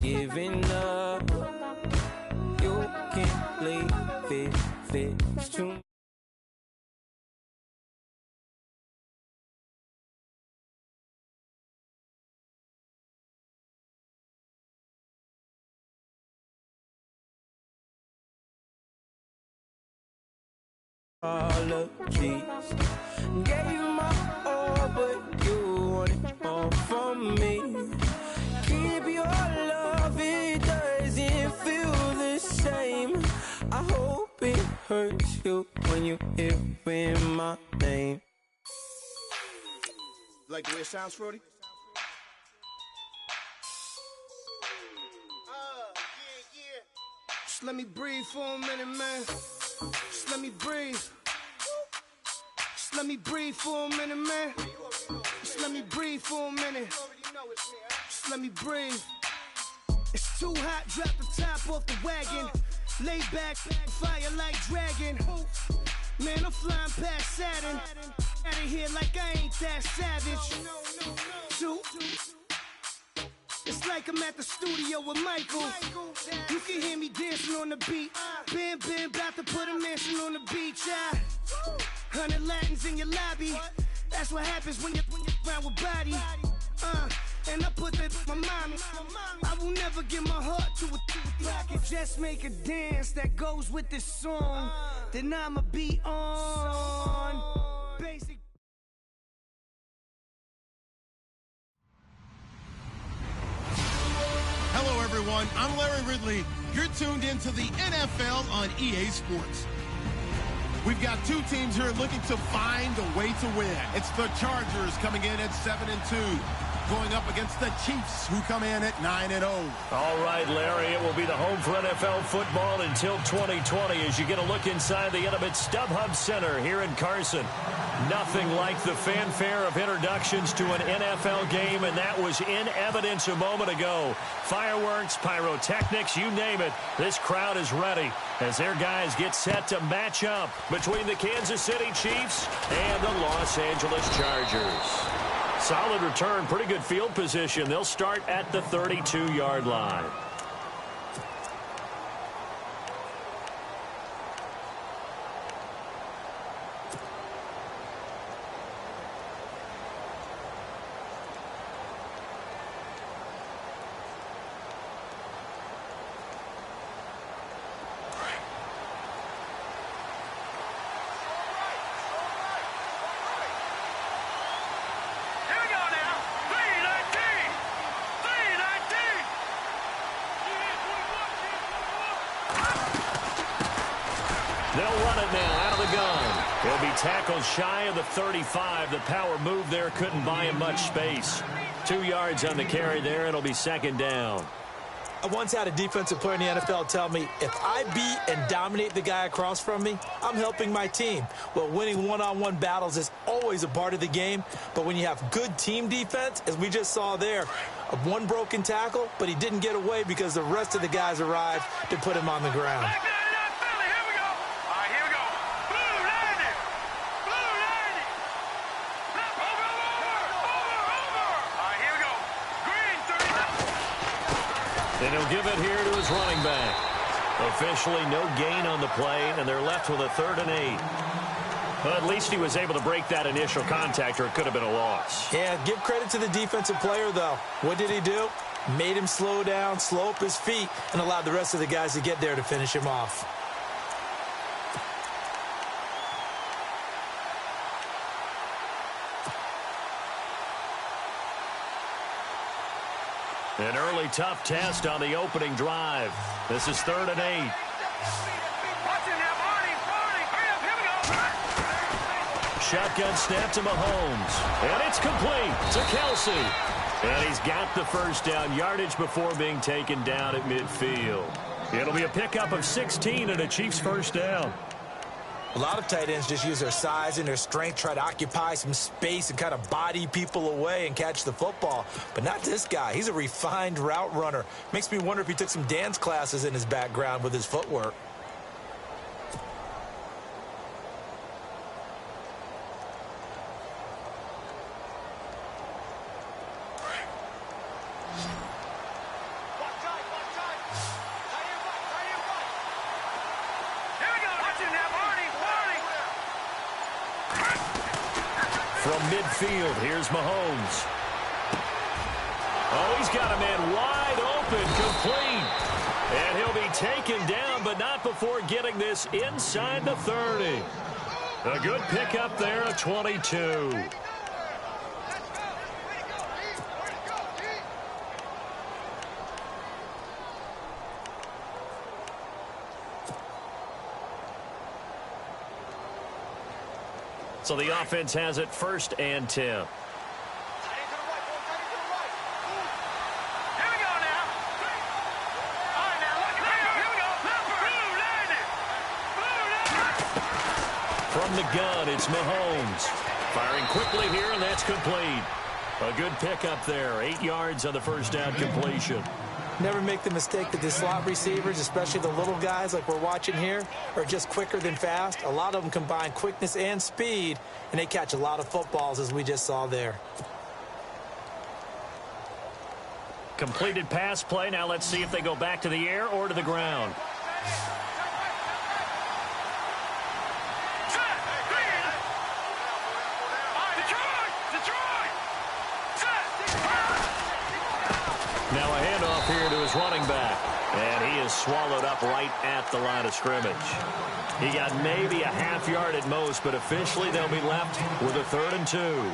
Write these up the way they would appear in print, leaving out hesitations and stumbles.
Giving up, you can't leave it, it's too apologies. Gave you my all, but you want it all from me. Keep your love, it doesn't feel the same. I hope it hurts you when you hear my name. Like the way it sounds, Frody? Just let me breathe for a minute, man. Just let me breathe. Just let me breathe for a minute, man. Just let me breathe for a minute. Just let me breathe. It's too hot, drop the top off the wagon. Lay back, fire like dragon. Man, I'm flying past Saturn. Out of here like I ain't that savage. Two. It's like I'm at the studio with Michael. You can hear me dancing on the beat. Bam, about to put a mansion on the beach. 100 Latins in your lobby. That's what happens when you're around with body. And I put that my mommy. I will never give my heart to a if I could just make a dance that goes with this song, then I'ma be on. Basic. Hello, everyone. I'm Larry Ridley. You're tuned into the NFL on EA Sports. We've got two teams here looking to find a way to win. It's the Chargers coming in at 7-2. Going up against the Chiefs, who come in at 9-0. All right, Larry, it will be the home for NFL football until 2020 as you get a look inside the intimate StubHub Center here in Carson. Nothing like the fanfare of introductions to an NFL game, and that was in evidence a moment ago. Fireworks, pyrotechnics, you name it. This crowd is ready as their guys get set to match up between the Kansas City Chiefs and the Los Angeles Chargers. Solid return, pretty good field position. They'll start at the 32-yard line. They'll run it now out of the gun. He'll be tackled shy of the 35. The power move there couldn't buy him much space. 2 yards on the carry there. It'll be second down. I once had a defensive player in the NFL tell me, if I beat and dominate the guy across from me, I'm helping my team. Well, winning one-on-one battles is always a part of the game, but when you have good team defense, as we just saw there, one broken tackle, but he didn't get away because the rest of the guys arrived to put him on the ground. And he'll give it here to his running back. Officially no gain on the play, and they're left with a 3rd and 8. Well, at least he was able to break that initial contact, or it could have been a loss. Yeah, give credit to the defensive player, though. What did he do? Made him slow down, slow up his feet, and allowed the rest of the guys to get there to finish him off. An early tough test on the opening drive. This is 3rd and 8. Shotgun snap to Mahomes. And it's complete to Kelsey. And he's got the first down, yardage before being taken down at midfield. It'll be a pickup of 16 and a Chiefs first down. A lot of tight ends just use their size and their strength, try to occupy some space and kind of body people away and catch the football. But not this guy. He's a refined route runner. Makes me wonder if he took some dance classes in his background with his footwork. From midfield, here's Mahomes. Oh, he's got a man wide open, complete. And he'll be taken down, but not before getting this inside the 30. A good pickup there, a 22. So the offense has it 1st and 10. From the gun, it's Mahomes. Firing quickly here, and that's complete. A good pickup there. 8 yards on the first down completion. Never make the mistake that the slot receivers, especially the little guys like we're watching here, are just quicker than fast. A lot of them combine quickness and speed, and they catch a lot of footballs, as we just saw there. Completed pass play. Now let's see if they go back to the air or to the ground. Now a handoff here to his running back. And he is swallowed up right at the line of scrimmage. He got maybe a half yard at most, but officially they'll be left with a 3rd and 2.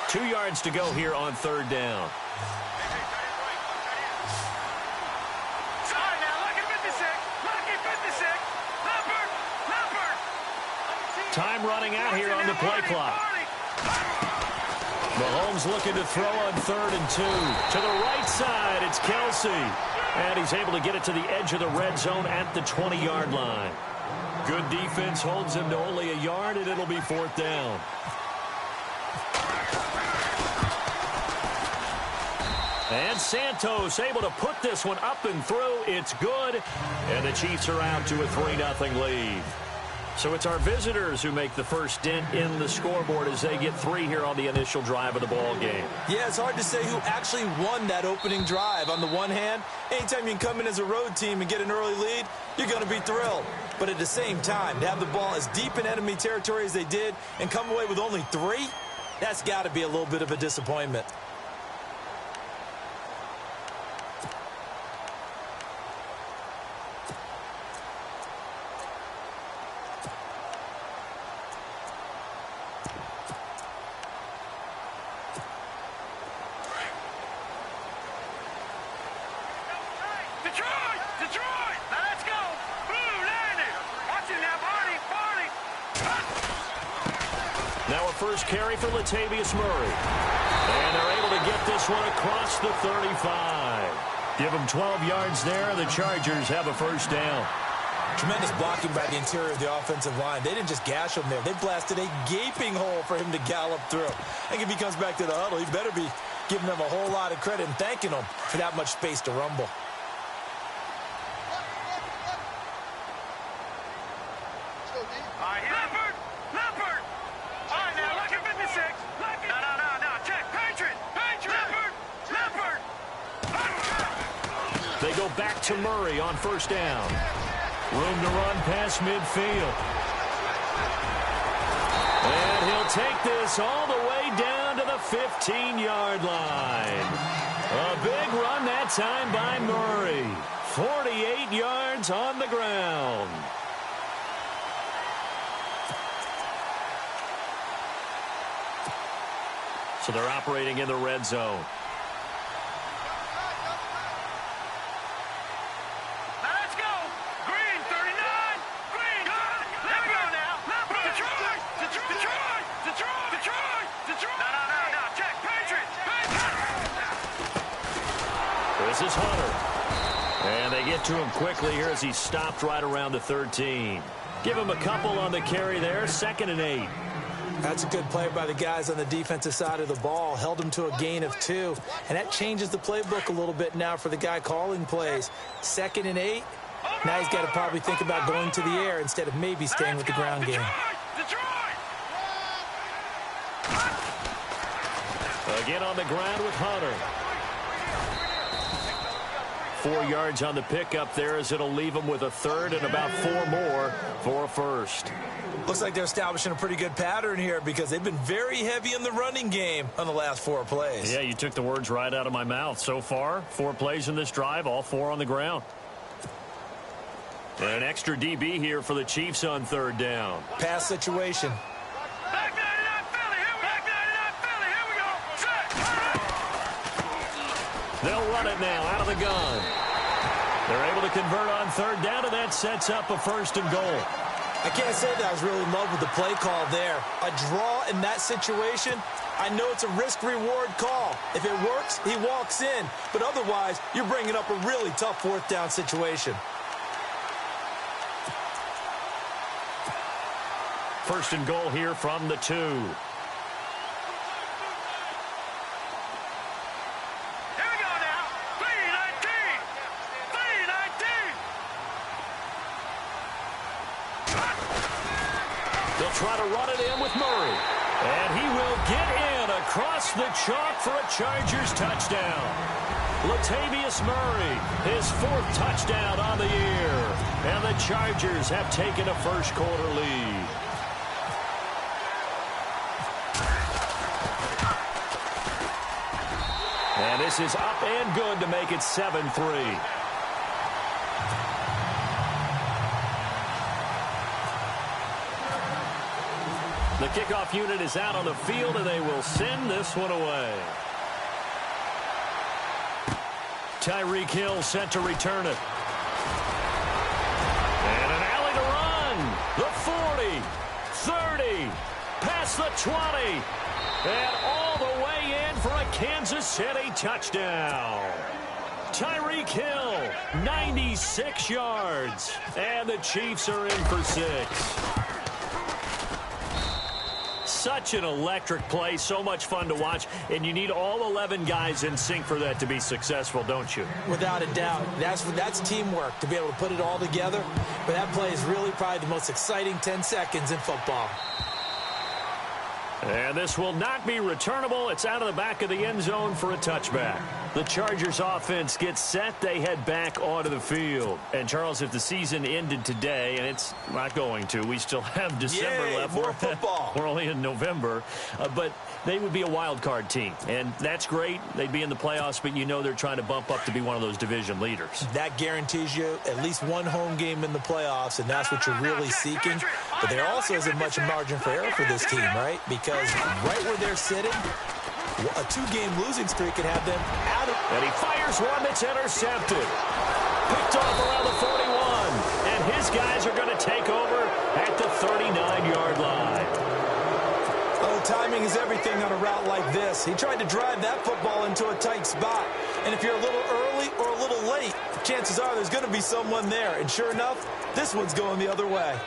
Two yards to go here on 3rd down. Time running out here on the play clock. Mahomes looking to throw on 3rd and 2. To the right side, it's Kelsey. And he's able to get it to the edge of the red zone at the 20-yard line. Good defense holds him to only a yard, and it'll be 4th down. And Santos able to put this one up and through. It's good. And the Chiefs are out to a 3-0 lead. So it's our visitors who make the first dent in the scoreboard as they get 3 here on the initial drive of the ball game. Yeah, it's hard to say who actually won that opening drive. On the one hand, anytime you can come in as a road team and get an early lead, you're going to be thrilled. But at the same time, to have the ball as deep in enemy territory as they did and come away with only 3, that's got to be a little bit of a disappointment. Now a first carry for Latavius Murray. And they're able to get this one across the 35. Give them 12 yards there. The Chargers have a first down. Tremendous blocking by the interior of the offensive line. They didn't just gash him there. They blasted a gaping hole for him to gallop through. I think if he comes back to the huddle, he better be giving them a whole lot of credit and thanking them for that much space to rumble. They go back to Murray on first down. Room to run past midfield. And he'll take this all the way down to the 15-yard line. A big run that time by Murray. 48 yards on the ground. So they're operating in the red zone. This is Hunter. And they get to him quickly here as he stopped right around the 13. Give him a couple on the carry there. 2nd and 8. That's a good play by the guys on the defensive side of the ball. Held them to a gain of 2. And that changes the playbook a little bit now for the guy calling plays. 2nd and 8. Now he's got to probably think about going to the air instead of maybe staying with the ground game. Again on the ground with Hunter. 4 yards on the pickup there as it'll leave them with a 3rd and about 4 more for a 1st. Looks like they're establishing a pretty good pattern here because they've been very heavy in the running game on the last 4 plays. Yeah, you took the words right out of my mouth. So far, 4 plays in this drive, all 4 on the ground. An extra DB here for the Chiefs on 3rd down. Pass situation. They'll run it now out of the gun. They're able to convert on 3rd down, and that sets up a 1st and goal. I can't say that I was really in love with the play call there. A draw in that situation, I know it's a risk-reward call. If it works, he walks in. But otherwise, you're bringing up a really tough 4th down situation. 1st and goal here from the 2. Try to run it in with Murray. And he will get in across the chalk for a Chargers touchdown. Latavius Murray, his 4th touchdown on the year. And the Chargers have taken a first-quarter lead. And this is up and good to make it 7-3. The kickoff unit is out on the field, and they will send this one away. Tyreek Hill set to return it. And an alley to run. The 40, 30, past the 20, and all the way in for a Kansas City touchdown. Tyreek Hill, 96 yards, and the Chiefs are in for 6. Such an electric play, so much fun to watch, and you need all 11 guys in sync for that to be successful, don't you? Without a doubt. That's teamwork, to be able to put it all together. But that play is really probably the most exciting 10 seconds in football. And this will not be returnable. It's out of the back of the end zone for a touchback. The Chargers offense gets set. They head back onto the field. And, Charles, if the season ended today, and it's not going to, we still have December left. More football. We're only in November. But they would be a wild card team. And that's great. They'd be in the playoffs, but you know they're trying to bump up to be one of those division leaders. That guarantees you at least one home game in the playoffs, and that's what you're really seeking. But there also isn't much margin for error for this team, right? Because right where they're sitting, a 2-game losing streak could have them out of... And he fires one that's intercepted. Picked off around the 41. And his guys are going to take over at the 39-yard line. Oh, timing is everything on a route like this. He tried to drive that football into a tight spot. And if you're a little early or a little late, chances are there's going to be someone there. And sure enough, this one's going the other way.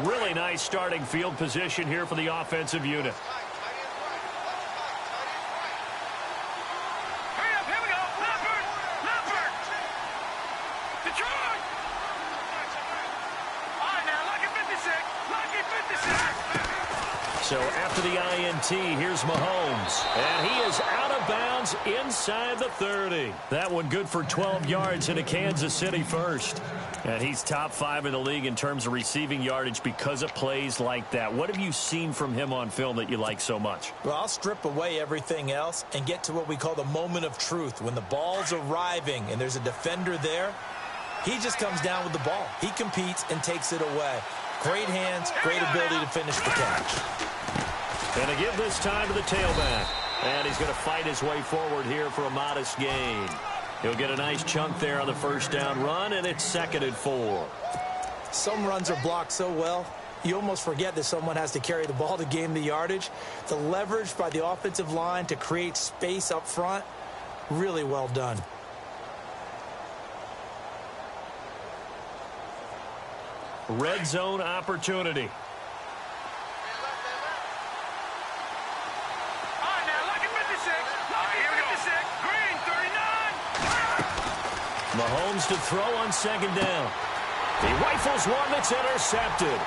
Really nice starting field position here for the offensive unit. Hurry up, here we go. Leopard. Detroit. All right, now, lucky 56. Lucky 56. So after the INT, here's Mahomes. And he is out of bounds inside the 30. That one good for 12 yards into Kansas City first. And he's top 5 in the league in terms of receiving yardage because of plays like that. What have you seen from him on film that you like so much? Well, I'll strip away everything else and get to what we call the moment of truth. When the ball's arriving and there's a defender there, he just comes down with the ball. He competes and takes it away. Great hands, great ability to finish the catch. Going to give this time to the tailback. And he's going to fight his way forward here for a modest gain. He'll get a nice chunk there on the first down run, and it's 2nd and 4. Some runs are blocked so well, you almost forget that someone has to carry the ball to gain the yardage. The leverage by the offensive line to create space up front, really well done. red zone opportunity. Mahomes to throw on second down. He rifles one that's intercepted.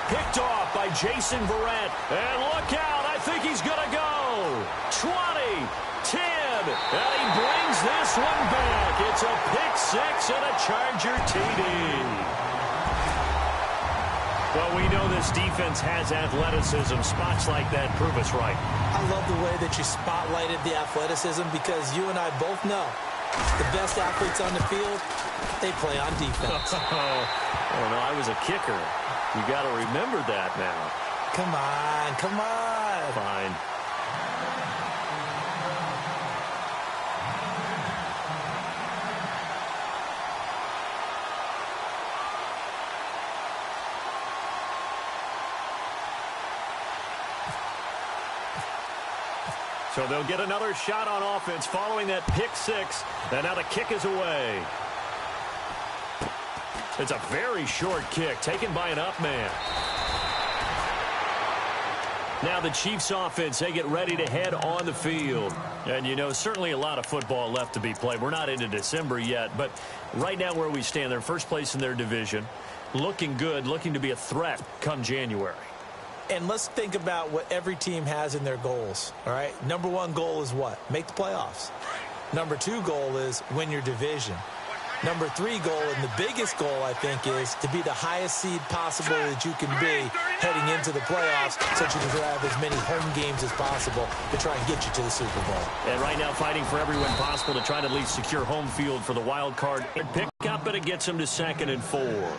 Picked off by Jason Verrett. And look out, I think he's going to go. 20, 10, and he brings this one back. It's a pick six and a Charger TD. Well, we know this defense has athleticism. Spots like that prove us right. I love the way that you spotlighted the athleticism because you and I both know the best athletes on the field, they play on defense. Oh, no, I was a kicker. You got to remember that now. Come on, come on. Fine. So they'll get another shot on offense following that pick six. And now the kick is away. It's a very short kick taken by an up man. Now the Chiefs offense, they get ready to head on the field. And, you know, certainly a lot of football left to be played. We're not into December yet, but right now where we stand, they're first place in their division. Looking good, looking to be a threat come January. And let's think about what every team has in their goals, all right? Number one goal is what? Make the playoffs. Number two goal is win your division. Number three goal, and the biggest goal, I think, is to be the highest seed possible that you can be heading into the playoffs so that you can have as many home games as possible to try and get you to the Super Bowl. And right now fighting for every win possible to try to at least secure home field for the wild card. Pick up, and it gets them to 2nd and 4.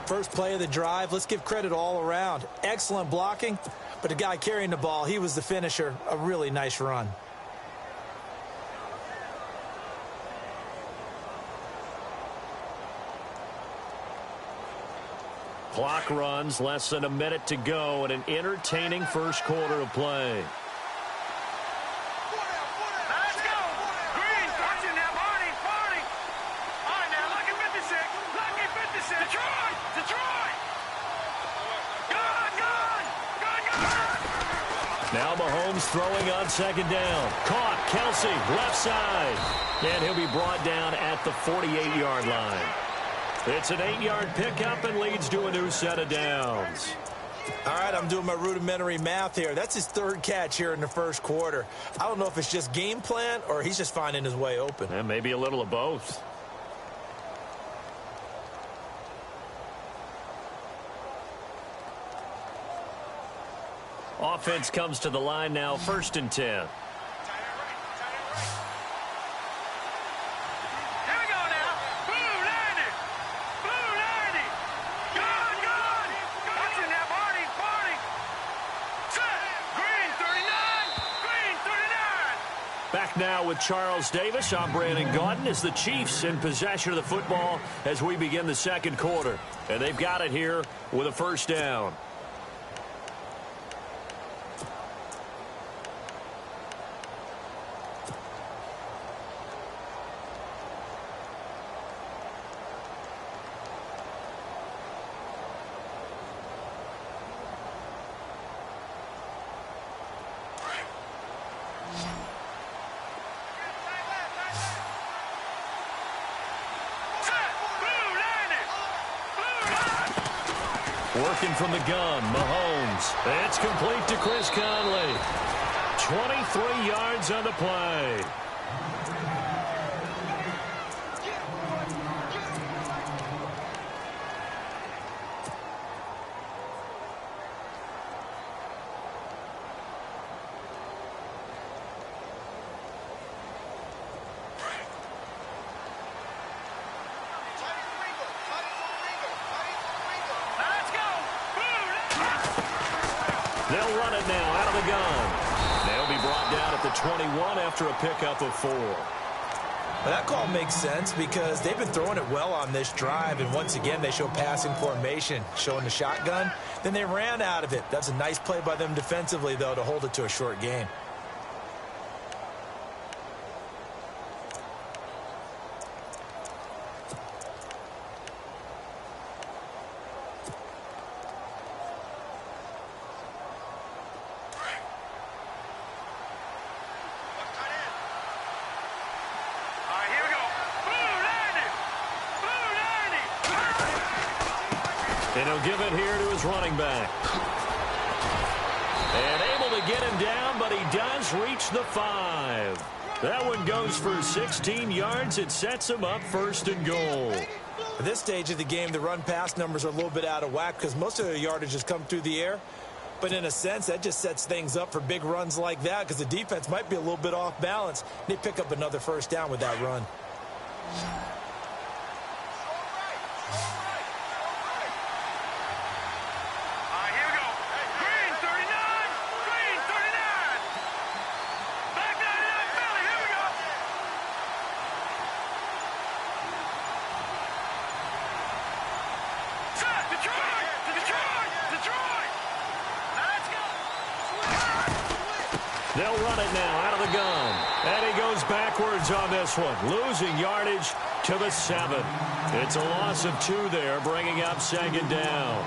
First play of the drive, let's give credit all around. Excellent blocking, but the guy carrying the ball, he was the finisher. A really nice run. Clock runs, less than a minute to go, and an entertaining first quarter of play. Let's go. Green, watching now, Barney. All right, now, lucky 56. Lucky 56. Detroit. Gone. Now Mahomes throwing on second down. Caught, Kelsey, left side. And he'll be brought down at the 48-yard line. It's an 8-yard pickup and leads to a new set of downs. All right, I'm doing my rudimentary math here. That's his third catch here in the first quarter. I don't know if it's just game plan or he's just finding his way open. And maybe a little of both. Offense comes to the line now, 1st and 10. Back now with Charles Davis. I'm Brandon Gaudin as the Chiefs in possession of the football as we begin the second quarter. And they've got it here with a first down. Working from the gun, Mahomes. It's complete to Chris Conley. 23 yards on the play. They'll run it now out of the gun. They'll be brought down at the 21 after a pickup of 4. Well, that call makes sense because they've been throwing it well on this drive, and once again they show passing formation, showing the shotgun. Then they ran out of it. That's a nice play by them defensively, though, to hold it to a short gain. And he'll give it here to his running back. And able to get him down, but he does reach the 5. That one goes for 16 yards. It sets him up 1st and goal. At this stage of the game, the run-pass numbers are a little bit out of whack because most of their yardage has come through the air. But in a sense, that just sets things up for big runs like that because the defense might be a little bit off balance. They pick up another 1st down with that run. They'll run it now out of the gun. And he goes backwards on this one, losing yardage to the 7. It's a loss of 2 there, bringing up 2nd down.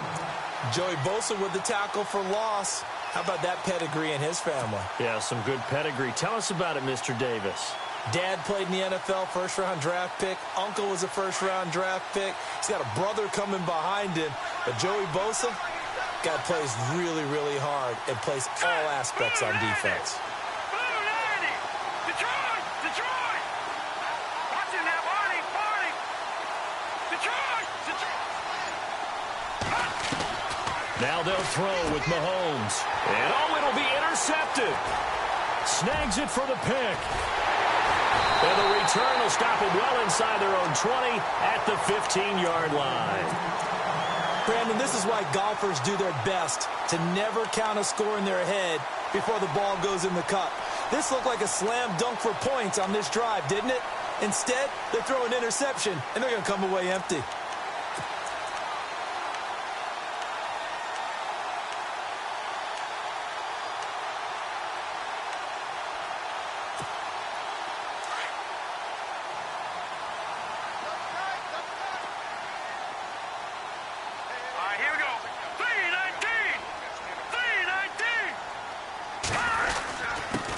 Joey Bosa with the tackle for loss. How about that pedigree in his family? Yeah, some good pedigree. Tell us about it, Mr. Davis. Dad played in the NFL, 1st-round draft pick. Uncle was a 1st-round draft pick. He's got a brother coming behind him. But Joey Bosa, guy plays really, really hard and plays all aspects on defense. Now they'll throw with Mahomes. And it'll be intercepted. Snags it for the pick. And the return will stop it well inside their own 20 at the 15-yard line. Brandon, this is why golfers do their best to never count a score in their head before the ball goes in the cup. This looked like a slam dunk for points on this drive, didn't it? Instead, they throw an interception, and they're going to come away empty.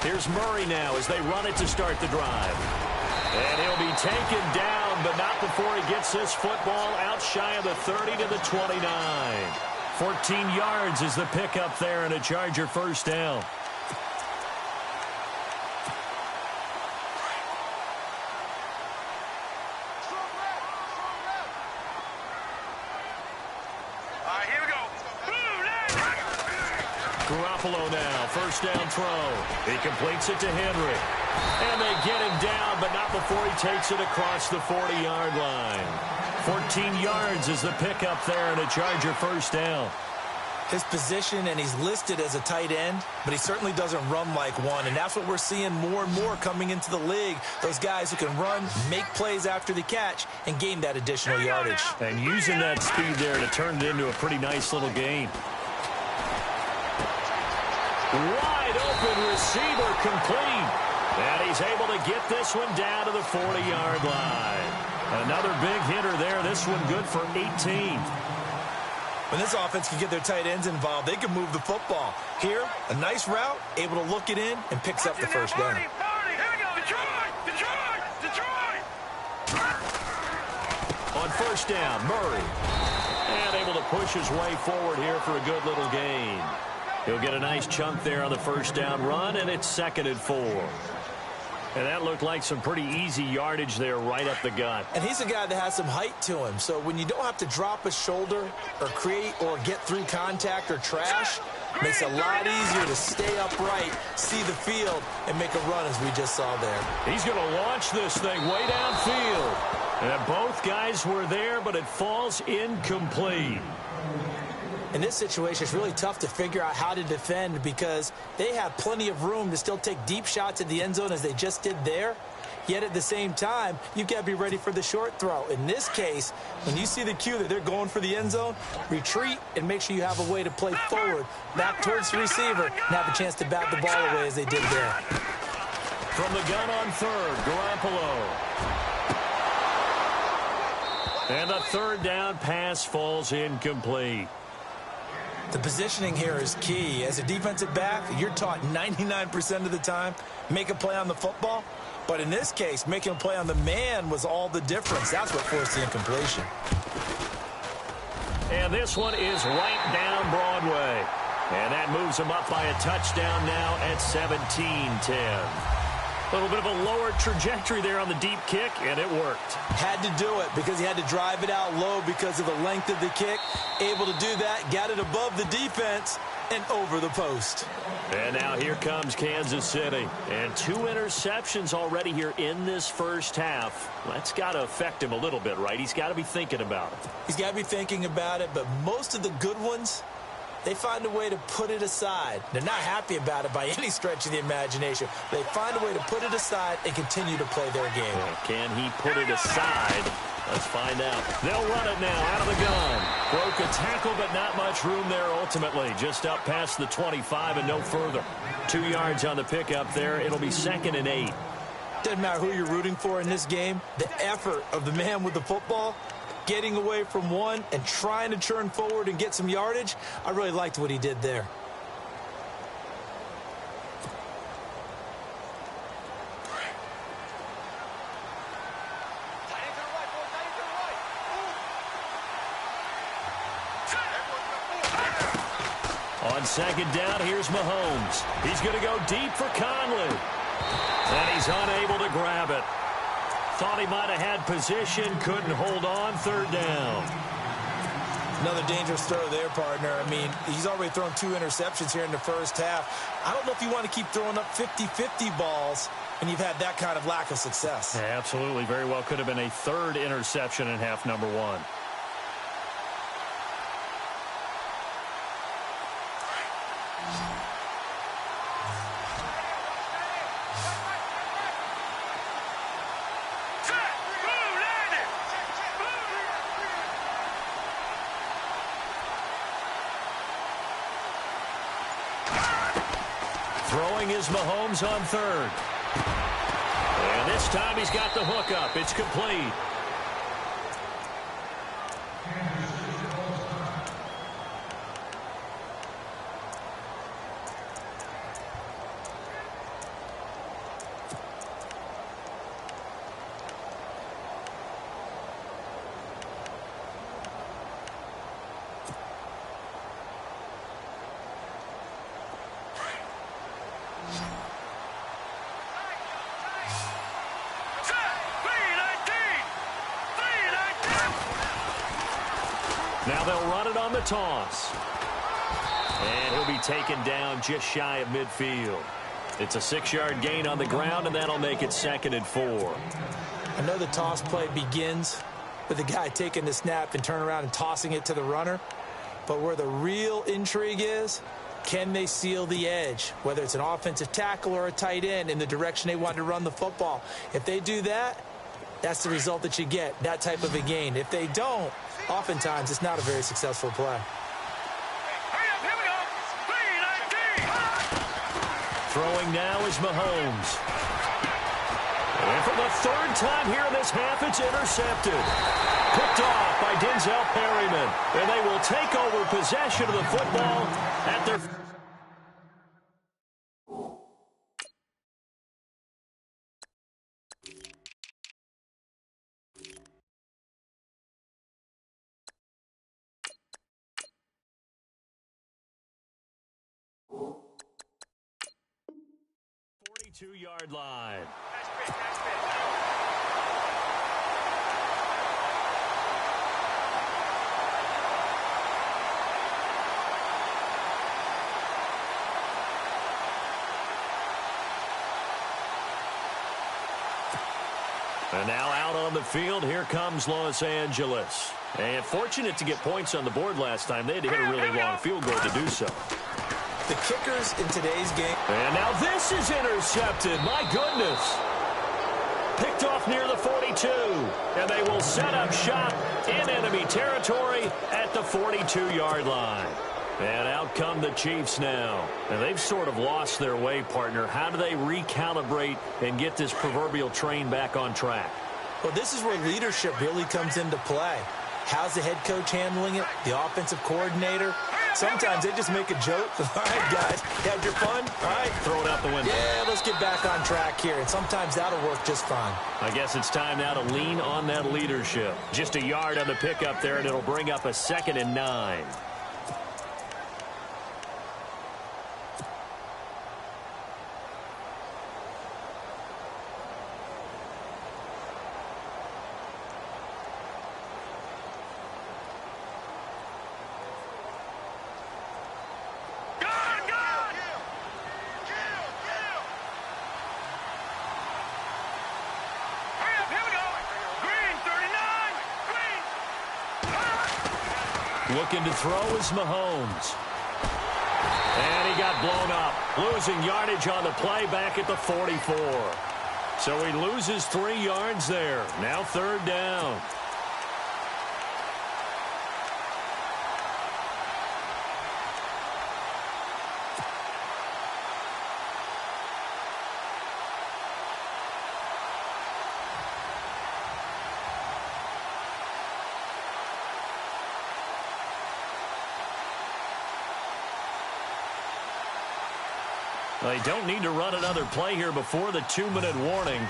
Here's Murray now as they run it to start the drive. And he'll be taken down, but not before he gets this football out shy of the 30 to the 29. 14 yards is the pickup there and a Charger 1st down. Garoppolo now, 1st down throw. He completes it to Henry. And they get him down, but not before he takes it across the 40-yard line. 14 yards is the pickup there and a Charger 1st down. His position, and he's listed as a tight end, but he certainly doesn't run like one, and that's what we're seeing more and more coming into the league. Those guys who can run, make plays after the catch, and gain that additional yardage. And using that speed there to turn it into a pretty nice little game. Wide open receiver complete. And he's able to get this one down to the 40-yard line. Another big hitter there. This one good for 18. When this offense can get their tight ends involved, they can move the football. Here, a nice route, able to look it in, and picks up the 1st down. On 1st down, Murray. And able to push his way forward here for a good little gain. He'll get a nice chunk there on the 1st down run, and it's 2nd and 4. And that looked like some pretty easy yardage there right up the gut. And he's a guy that has some height to him. So when you don't have to drop a shoulder or create or get through contact or trash, makes it a lot easier to stay upright, see the field, and make a run as we just saw there. He's going to launch this thing way downfield. And both guys were there, but it falls incomplete. In this situation, it's really tough to figure out how to defend because they have plenty of room to still take deep shots at the end zone as they just did there. Yet at the same time, you've got to be ready for the short throw. In this case, when you see the cue that they're going for the end zone, retreat and make sure you have a way to play forward, back towards the receiver, and have a chance to bat the ball away as they did there. From the gun on 3rd, Garoppolo. And the 3rd down pass falls incomplete. The positioning here is key. As a defensive back, you're taught 99% of the time, make a play on the football. But in this case, making a play on the man was all the difference. That's what forced the incompletion. And this one is right down Broadway. And that moves them up by a touchdown now at 17-10. A little bit of a lower trajectory there on the deep kick, and it worked. Had to do it because he had to drive it out low because of the length of the kick. Able to do that, got it above the defense and over the post. And now here comes Kansas City. And 2 interceptions already here in this first half. That's got to affect him a little bit, right? He's got to be thinking about it. He's got to be thinking about it, but most of the good ones, they find a way to put it aside. They're not happy about it by any stretch of the imagination. They find a way to put it aside and continue to play their game. Well, can he put it aside? Let's find out. They'll run it now out of the gun. Broke a tackle, but not much room there ultimately. Just up past the 25 and no further. 2 yards on the pickup there. It'll be 2nd and 8. Doesn't matter who you're rooting for in this game. The effort of the man with the football, getting away from one and trying to turn forward and get some yardage, I really liked what he did there. On 2nd down, here's Mahomes. He's going to go deep for Conley. And he's unable to grab it. Thought he might have had position, couldn't hold on. 3rd down. Another dangerous throw there, partner. I mean, he's already thrown 2 interceptions here in the first half. I don't know if you want to keep throwing up 50-50 balls when you've had that kind of lack of success. Yeah, absolutely. Very well could have been a 3rd interception in half number 1. Throwing is Mahomes on 3rd. And this time he's got the hook up. It's complete. Now they'll run it on the toss. And he'll be taken down just shy of midfield. It's a 6-yard gain on the ground, and that'll make it 2nd and 4. I know the toss play begins with the guy taking the snap and turning around and tossing it to the runner. But where the real intrigue is, can they seal the edge, whether it's an offensive tackle or a tight end, in the direction they want to run the football? If they do that, that's the result that you get, that type of a gain. If they don't, oftentimes it's not a very successful play. Throwing now is Mahomes. And for the 3rd time here in this half, it's intercepted. Picked off by Denzel Perryman. And they will take over possession of the football at their... Two-yard line. And now out on the field, here comes Los Angeles. And fortunate to get points on the board last time. They had to hit a really long field goal to do so. The kickers in today's game. And now this is intercepted. My goodness. Picked off near the 42. And they will set up shop in enemy territory at the 42-yard line. And out come the Chiefs now. And they've sort of lost their way, partner. How do they recalibrate and get this proverbial train back on track? Well, this is where leadership really comes into play. How's the head coach handling it? The offensive coordinator? Sometimes they just make a joke. All right, guys, you had your fun? All right. Throw it out the window. Yeah, let's get back on track here, and sometimes that'll work just fine. I guess it's time now to lean on that leadership. Just a yard on the pickup there, and it'll bring up a 2nd and 9. Looking to throw is Mahomes. And he got blown up. Losing yardage on the play back at the 44. So he loses 3 yards there. Now 3rd down. They don't need to run another play here before the 2-minute warning.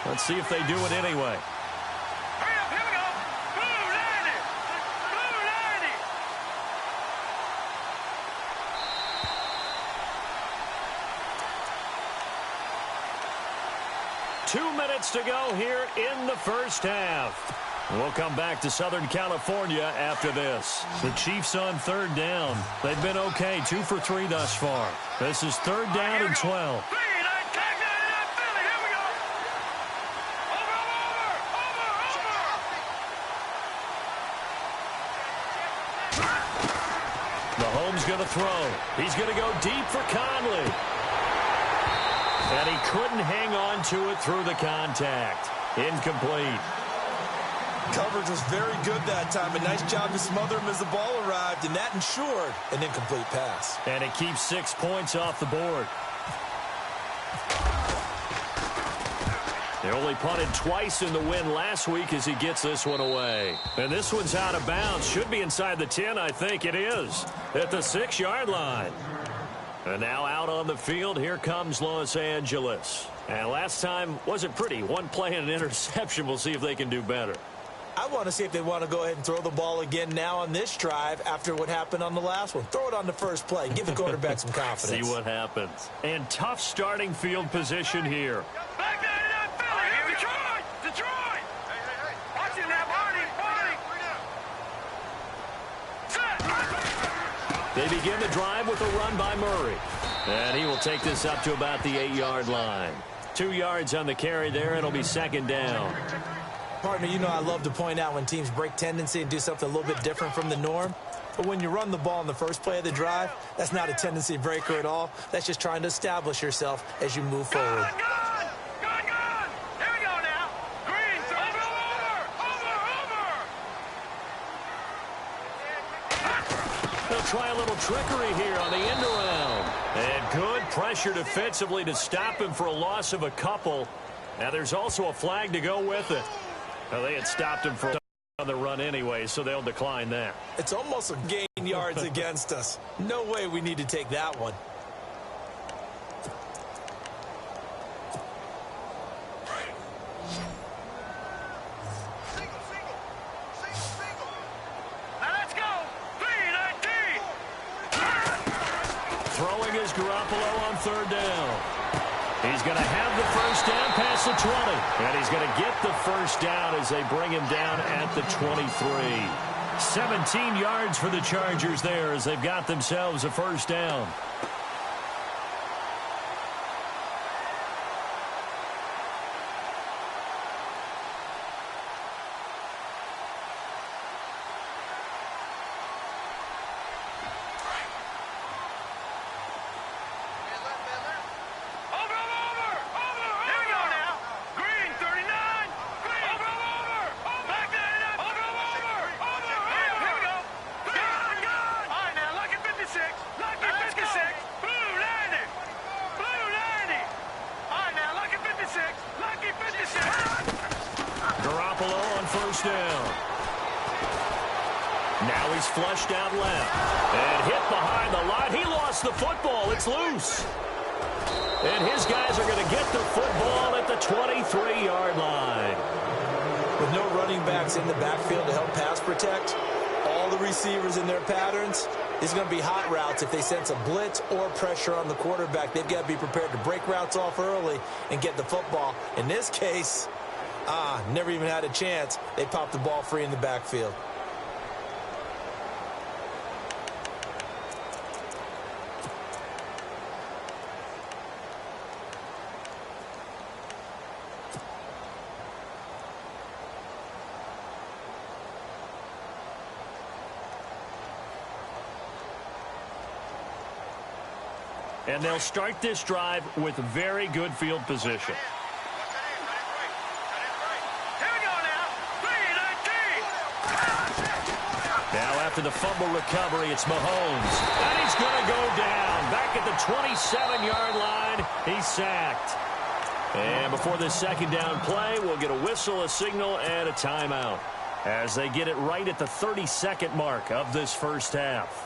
Let's see if they do it anyway. Hurry up, here we go. Blue 90. Blue 90. 2 minutes to go here in the first half. We'll come back to Southern California after this. The Chiefs on 3rd down. They've been okay, 2 for 3 thus far. This is 3rd down and 12. Mahomes going to throw. He's going to go deep for Conley. And he couldn't hang on to it through the contact. Incomplete. Coverage was very good that time. A nice job to smother him as the ball arrived, and that ensured an incomplete pass. And it keeps 6 points off the board. They only punted twice in the win last week as he gets this one away. And this one's out of bounds. Should be inside the 10, I think it is. At the 6-yard line. And now out on the field, here comes Los Angeles. And last time wasn't pretty. 1 play and an interception. We'll see if they can do better. I want to see if they want to go ahead and throw the ball again now on this drive after what happened on the last one. Throw it on the first play. Give the quarterback some confidence. See what happens. And tough starting field position here. Back there to that Philly. Here, Detroit. Hey. Watch it now, Barney. They begin the drive with a run by Murray. And he will take this up to about the 8-yard line. 2 yards on the carry there. It'll be 2nd down. Partner, you know I love to point out when teams break tendency and do something a little bit different from the norm. But when you run the ball in the first play of the drive, that's not a tendency breaker at all. That's just trying to establish yourself as you move forward. Good. Here we go now. Green, over. They'll try a little trickery here on the end around. And good pressure defensively to stop him for a loss of a couple. Now there's also a flag to go with it. Well, they had stopped him for on the run anyway, so they'll decline that. It's almost a gain yards against us. No way we need to take that one. Now let's go. 3-19. Throwing is Garoppolo on 3rd down. He's going to have the first down past the 20. And he's going to get the first down as they bring him down at the 23. 17 yards for the Chargers there as they've got themselves a first down. Now he's flushed out left. And hit behind the line. He lost the football. It's loose. And his guys are going to get the football at the 23-yard line. With no running backs in the backfield to help pass protect, all the receivers in their patterns, it's going to be hot routes if they sense a blitz or pressure on the quarterback. They've got to be prepared to break routes off early and get the football. In this case, never even had a chance. They popped the ball free in the backfield. And they'll start this drive with very good field position. Now after the fumble recovery, it's Mahomes. And he's going to go down. Back at the 27-yard line, he's sacked. And before the second down play, we'll get a whistle, a signal, and a timeout as they get it right at the 32nd mark of this first half.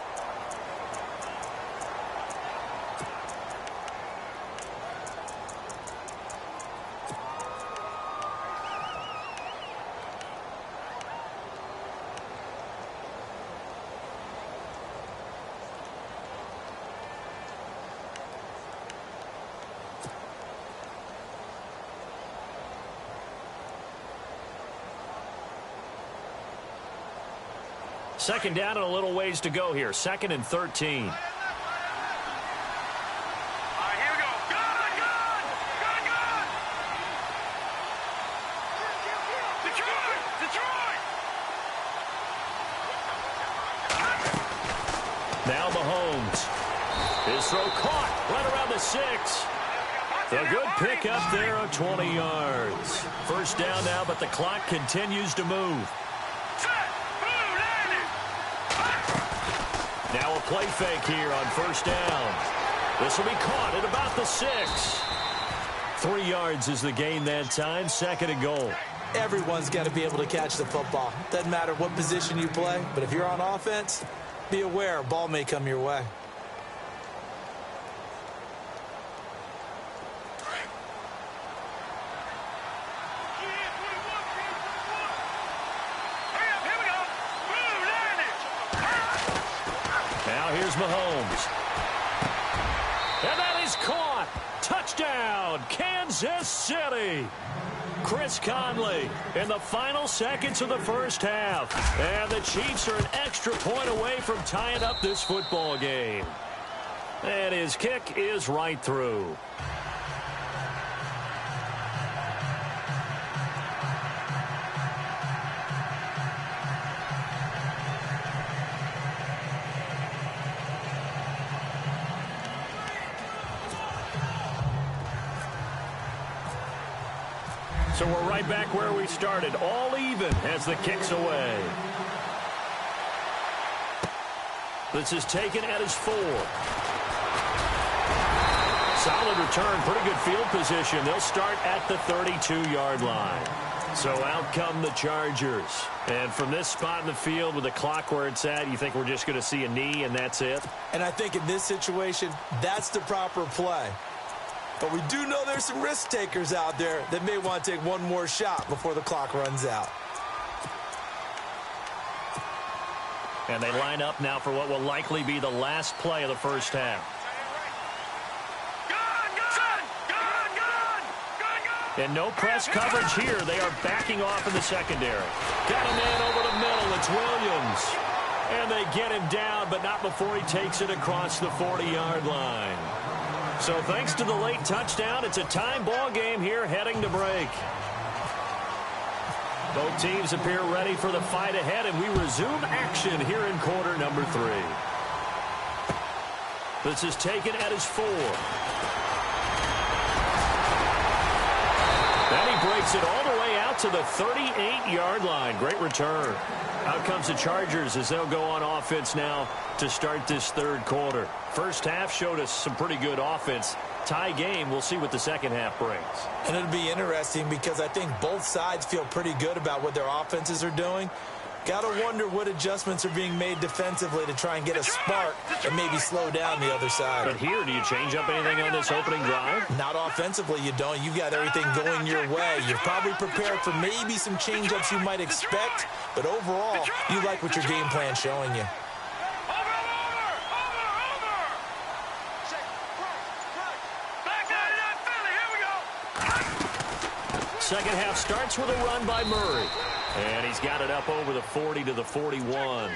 Second down and a little ways to go here. 2nd and 13. All right, here we go. Gun! Detroit! Now Mahomes. His throw caught right around the 6. A good pickup there of 20 yards. First down now, but the clock continues to move. Now a play fake here on first down. This will be caught at about the 6. 3 yards is the gain that time. 2nd and goal. Everyone's got to be able to catch the football. Doesn't matter what position you play, but if you're on offense, be aware a ball may come your way. Here's Mahomes. And that is caught. Touchdown, Kansas City. Chris Conley in the final seconds of the first half. And the Chiefs are an extra point away from tying up this football game. And his kick is right through. So we're right back where we started, all even as the kick's away. This is taken at his 4. Solid return, pretty good field position. They'll start at the 32-yard line. So out come the Chargers. And from this spot in the field with the clock where it's at, you think we're just going to see a knee and that's it? And I think in this situation, that's the proper play. But we do know there's some risk takers out there that may want to take one more shot before the clock runs out. And they line up now for what will likely be the last play of the first half. And no press coverage here. They are backing off in the secondary. Got a man over the middle. It's Williams. And they get him down, but not before he takes it across the 40-yard line. So thanks to the late touchdown, it's a time ball game here heading to break. Both teams appear ready for the fight ahead, and we resume action here in quarter number 3. This is taken at his 4. Then he breaks it all the way out to the 38-yard line. Great return. Out comes the Chargers as they'll go on offense now to start this third quarter. First half showed us some pretty good offense. Tie game, we'll see what the second half brings. And it'll be interesting because I think both sides feel pretty good about what their offenses are doing. Got to wonder what adjustments are being made defensively to try and get a spark and maybe slow down the other side. But here, do you change up anything on this opening drive? Not offensively, you don't. You've got everything going your way. You're probably prepared for maybe some change-ups you might expect, but overall, you like what your game plan's showing you. Second half starts with a run by Murray. And he's got it up over the 40 to the 41.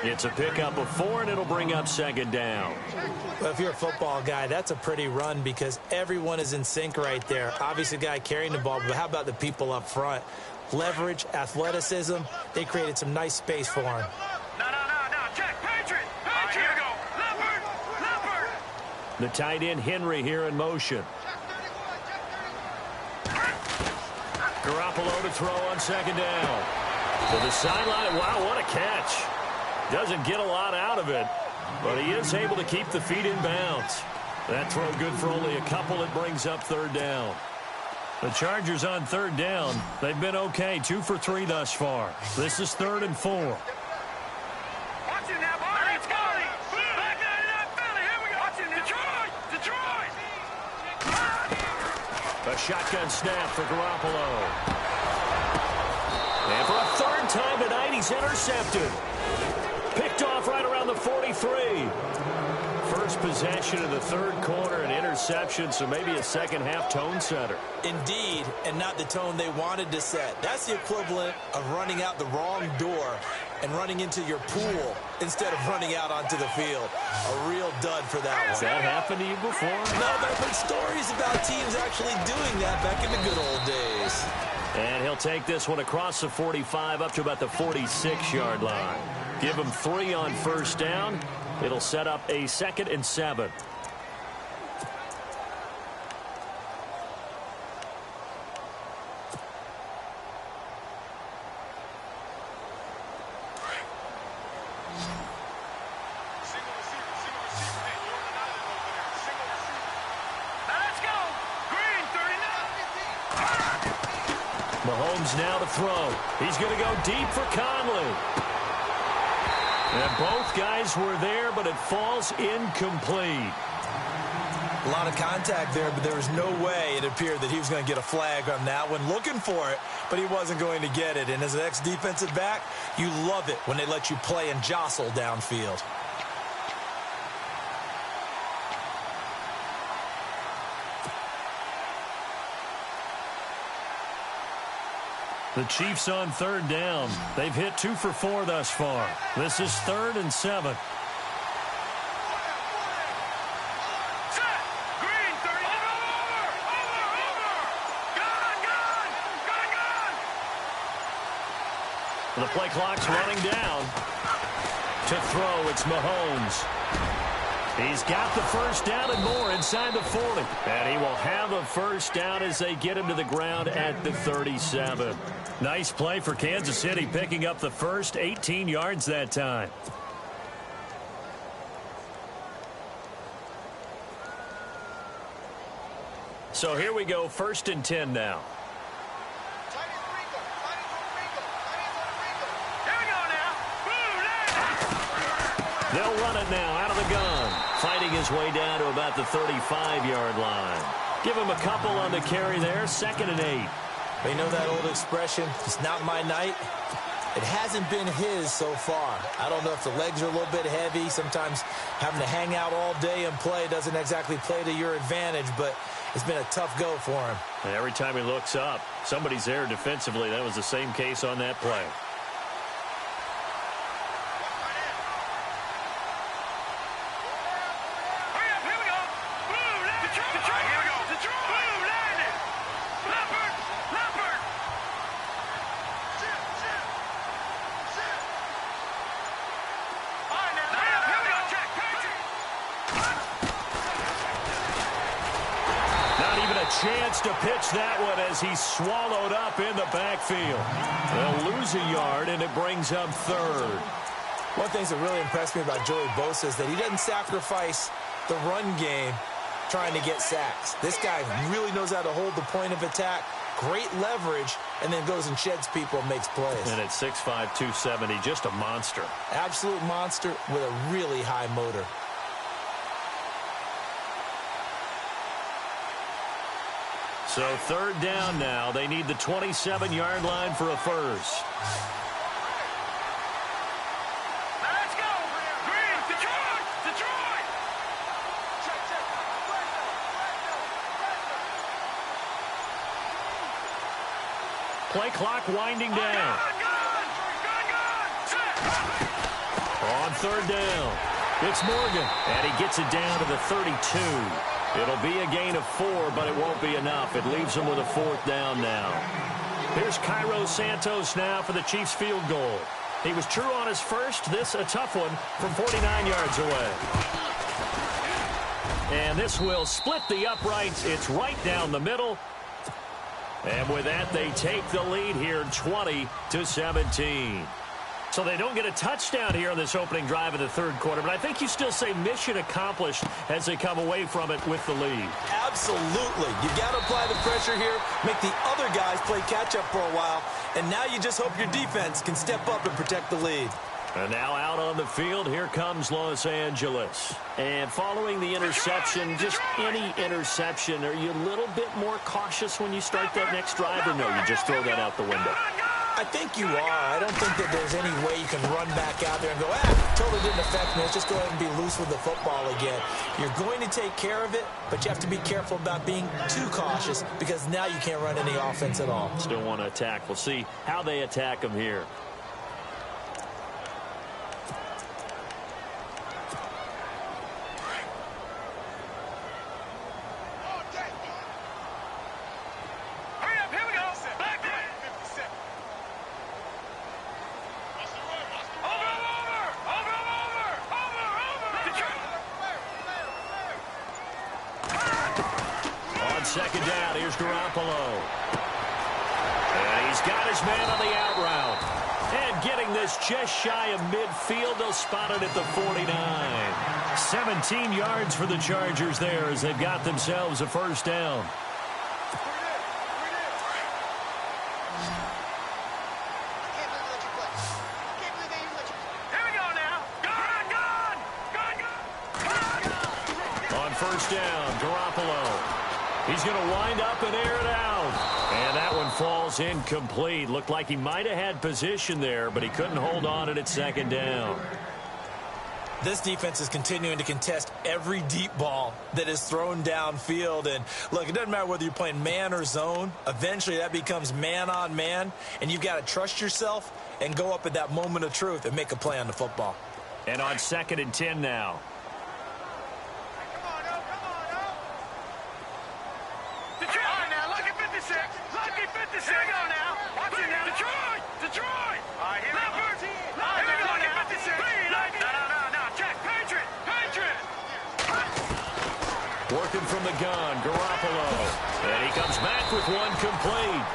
It's a pickup of 4, and it'll bring up second down. Well, if you're a football guy, that's a pretty run because everyone is in sync right there. Obviously, the guy carrying the ball, but how about the people up front? Leverage, athleticism, they created some nice space for him. No, check, Patriot! Here we go. Leopard! The tight end, Henry, here in motion. Garoppolo to throw on second down. To the sideline. Wow, what a catch. Doesn't get a lot out of it, but he is able to keep the feet in bounds. That throw good for only a couple. It brings up third down. The Chargers on third down. They've been okay. 2 for 3 thus far. This is 3rd and 4. Watch it now, boy. Let's go. Back 99 Philly. Here we go. Watch it. Detroit. A shotgun snap for Garoppolo. And for a third time tonight, he's intercepted. Picked off right around the 43. First possession of the third quarter, an interception, so maybe a second-half tone setter. Indeed, and not the tone they wanted to set. That's the equivalent of running out the wrong door and running into your pool instead of running out onto the field. A real dud for that one. Has that happened to you before? No, but I've heard stories about teams actually doing that back in the good old days. And he'll take this one across the 45 up to about the 46-yard line. Give him 3 on first down. It'll set up a 2nd and 7. Mahomes now to throw. He's going to go deep for Conley. And both guys were there, but it falls incomplete. A lot of contact there, but there was no way it appeared that he was going to get a flag on that one. Looking for it, but he wasn't going to get it. And as an ex-defensive back, you love it when they let you play and jostle downfield. The Chiefs on third down. They've hit 2 for 4 thus far. This is 3rd and 7. The play clock's running down. To throw, it's Mahomes. He's got the first down and more inside the 40. And he will have a first down as they get him to the ground at the 37. Nice play for Kansas City, picking up the first 18 yards that time. So here we go, 1st and 10 now. They'll run it now out of the gun. Fighting his way down to about the 35-yard line. Give him a couple on the carry there. 2nd and 8. But you know that old expression, it's not my night? It hasn't been his so far. I don't know if the legs are a little bit heavy. Sometimes having to hang out all day and play doesn't exactly play to your advantage, but it's been a tough go for him. And every time he looks up, somebody's there defensively. That was the same case on that play. Chance to pitch that one as he's swallowed up in the backfield. They'll lose a yard, and it brings up 3rd. One thing that really impressed me about Joey Bosa is that he doesn't sacrifice the run game trying to get sacks. This guy really knows how to hold the point of attack, great leverage, and then goes and sheds people and makes plays. And at 6'5", 270, just a monster. Absolute monster with a really high motor. So third down now. They need the 27-yard line for a first. Let's go! Green, Detroit! Detroit! Play clock winding down. On third down, it's Morgan, and he gets it down to the 32. It'll be a gain of 4, but it won't be enough. It leaves them with a fourth down now. Here's Cairo Santos now for the Chiefs field goal. He was true on his first. This a tough one from 49 yards away. And this will split the uprights. It's right down the middle. And with that, they take the lead here 20-17. So they don't get a touchdown here in this opening drive of the third quarter, but I think you still say mission accomplished as they come away from it with the lead. Absolutely. You got to apply the pressure here, make the other guys play catch-up for a while, and now you just hope your defense can step up and protect the lead. And now out on the field, here comes Los Angeles. And following the interception, just any interception, are you a little bit more cautious when you start that next drive, or no, you just throw that out the window? I think you are. I don't think that there's any way you can run back out there and go, totally didn't affect me. Let's just go ahead and be loose with the football again. You're going to take care of it, but you have to be careful about being too cautious because now you can't run any offense at all. Still want to attack. We'll see how they attack them here. Second down, here's Garoppolo. And he's got his man on the out route. And getting this just shy of midfield, they'll spot it at the 49. 17 yards for the Chargers there as they've got themselves a first down. On first down, Garoppolo. He's going to wind up and air it out. And that one falls incomplete. Looked like he might have had position there, but he couldn't hold on it at second down. This defense is continuing to contest every deep ball that is thrown downfield. And, look, it doesn't matter whether you're playing man or zone. Eventually, that becomes man on man. And you've got to trust yourself and go up at that moment of truth and make a play on the football. And on 2nd and 10 now. Working from the gun, Garoppolo. And he comes back with one complete.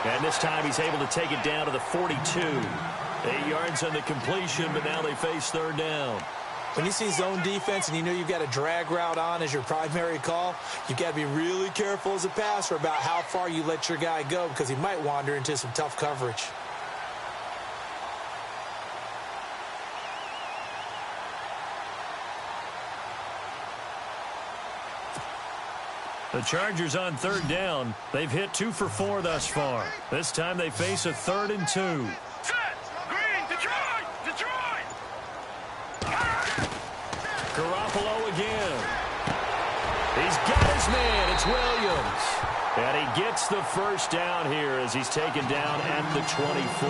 And this time he's able to take it down to the 42. 8 yards on the completion, but now they face third down. When you see zone defense and you know you've got a drag route on as your primary call, you've got to be really careful as a passer about how far you let your guy go because he might wander into some tough coverage. The Chargers on third down. They've hit 2 for 4 thus far. This time they face a 3rd and 2. Set! Green! Detroit! Detroit! Garoppolo again. He's got his man. It's Williams. And he gets the first down here as he's taken down at the 24.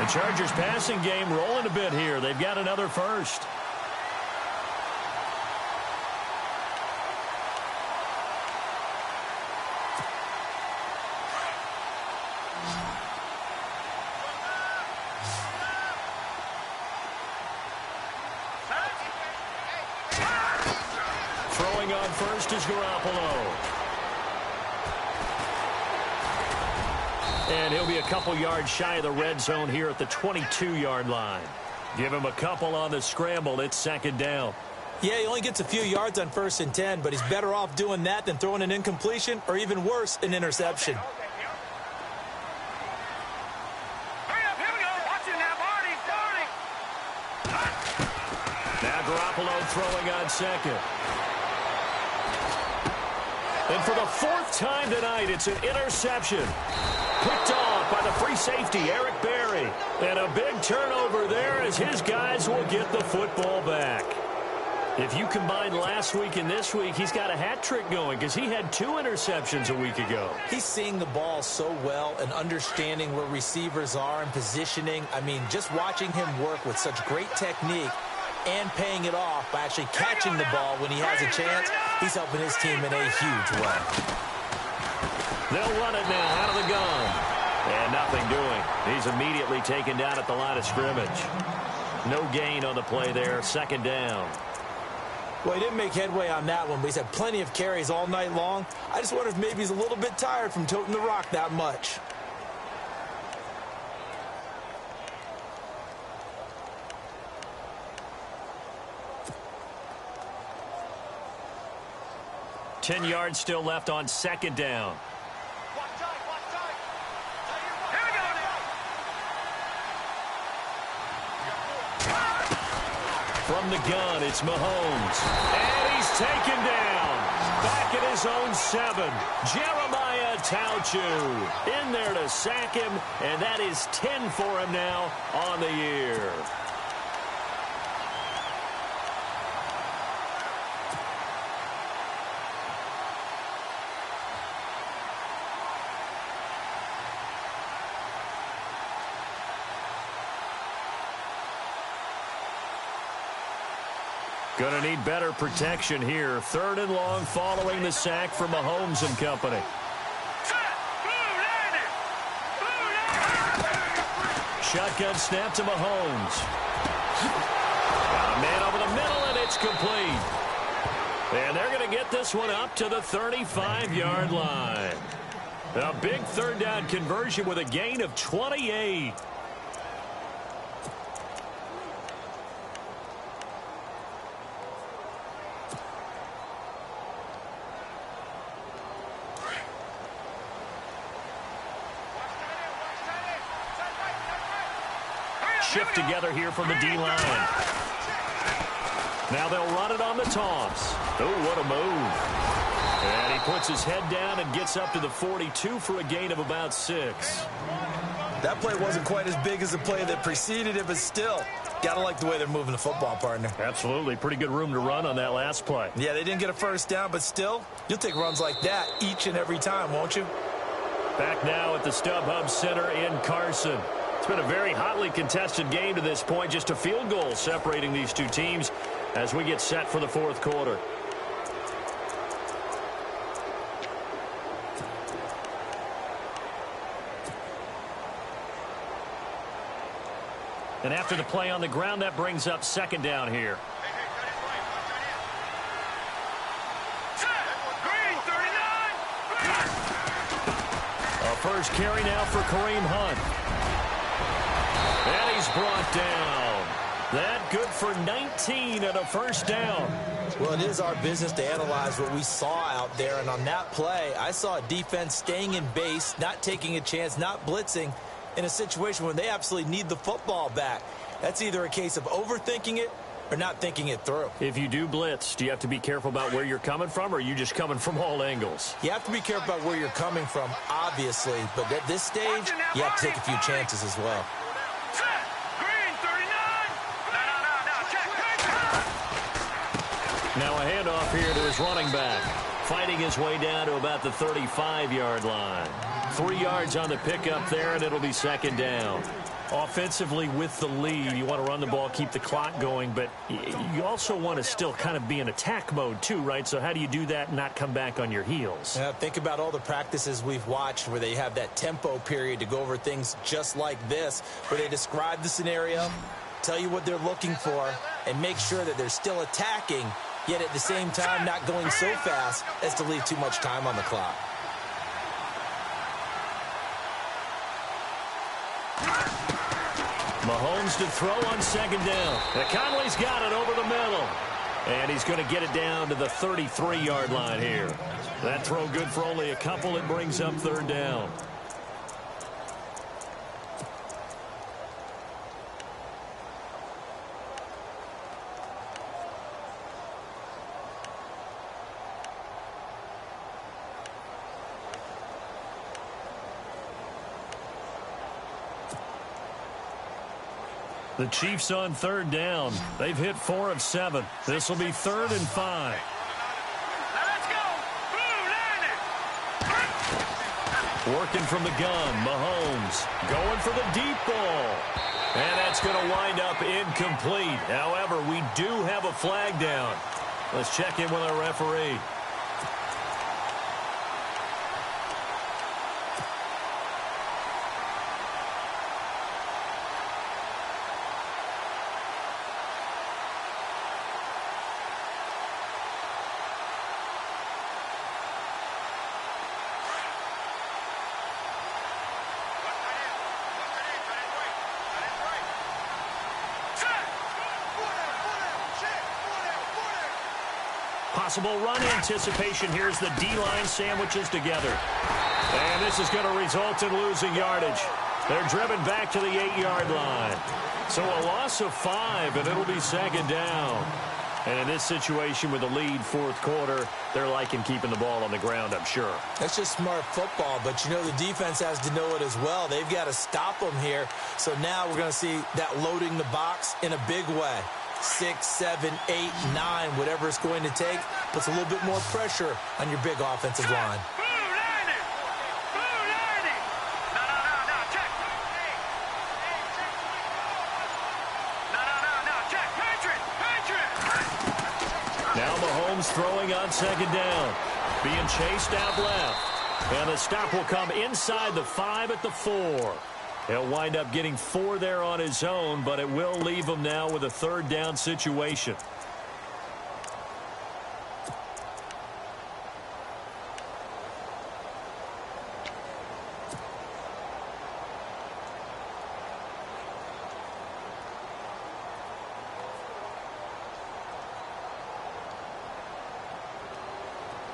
The Chargers passing game rolling a bit here. They've got another first. Throwing on first is Garoppolo. And he'll be a couple yards shy of the red zone here at the 22-yard line. Give him a couple on the scramble. It's second down. Yeah, he only gets a few yards on 1st and 10, but he's better off doing that than throwing an incompletion or even worse, an interception. Garoppolo throwing on second. And for the fourth time tonight, it's an interception. Picked off by the free safety, Eric Berry. And a big turnover there as his guys will get the football back. If you combine last week and this week, he's got a hat trick going because he had 2 interceptions a week ago. He's seeing the ball so well and understanding where receivers are and positioning. I mean, just watching him work with such great technique and paying it off by actually catching the ball when he has a chance, he's helping his team in a huge way. They'll run it now out of the gun. And nothing doing. He's immediately taken down at the line of scrimmage. No gain on the play there. Second down. Well, he didn't make headway on that one, but he's had plenty of carries all night long. I just wonder if maybe he's a little bit tired from toting the rock that much. Ten yards still left on second down. From the gun, it's Mahomes. And he's taken down. Back at his own 7. Jeremiah Tauchu in there to sack him, and that is 10 for him now on the year. Going to need better protection here. 3rd and long following the sack from Mahomes and company. Shotgun snap to Mahomes. Got a man over the middle, and it's complete. And they're going to get this one up to the 35-yard line. A big 3rd down conversion with a gain of 28. Shift together here from the D-line. Now they'll run it on the toss. Oh, what a move. And he puts his head down and gets up to the 42 for a gain of about 6. That play wasn't quite as big as the play that preceded it, but still, gotta like the way they're moving the football, partner. Absolutely. Pretty good room to run on that last play. Yeah, they didn't get a first down, but still, you'll take runs like that each and every time, won't you? Back now at the StubHub Center in Carson. It's been a very hotly contested game to this point. Just a field goal separating these two teams as we get set for the 4th quarter. And after the play on the ground, that brings up 2nd down here. A first carry now for Kareem Hunt. And he's brought down. That good for 19 and a first down. Well, it is our business to analyze what we saw out there. And on that play, I saw a defense staying in base, not taking a chance, not blitzing in a situation where they absolutely need the football back. That's either a case of overthinking it or not thinking it through. If you do blitz, do you have to be careful about where you're coming from, or are you just coming from all angles? You have to be careful about where you're coming from, obviously. But at this stage, you have to take a few chances as well. Now a handoff here to his running back. Fighting his way down to about the 35-yard line. 3 yards on the pickup there, and it'll be 2nd down. Offensively with the lead, you want to run the ball, keep the clock going, but you also want to still kind of be in attack mode too, right? So how do you do that and not come back on your heels? Think about all the practices we've watched where they have that tempo period to go over things just like this, where they describe the scenario, tell you what they're looking for, and make sure that they're still attacking, yet at the same time not going so fast as to leave too much time on the clock. Mahomes to throw on 2nd down. And Conley's got it over the middle. And he's going to get it down to the 33-yard line here. That throw good for only a couple. It brings up 3rd down. The Chiefs on third down. They've hit 4 of 7. This will be 3rd and 5. Working from the gun, Mahomes going for the deep ball. And that's going to wind up incomplete. However, we do have a flag down. Let's check in with our referee. Possible run anticipation. Here's the D-line sandwiches together. And this is going to result in losing yardage. They're driven back to the 8-yard line. So a loss of 5, and it'll be 2nd down. And in this situation with the lead 4th quarter, they're liking keeping the ball on the ground, I'm sure. That's just smart football, but you know the defense has to know it as well. They've got to stop them here. So now we're going to see that loading the box in a big way. 6, 7, 8, 9, whatever it's going to take, puts a little bit more pressure on your big offensive line. Now Mahomes throwing on 2nd down. Being chased out left. And the stop will come inside the 5 at the 4. He'll wind up getting 4 there on his own, but it will leave him now with a 3rd down situation.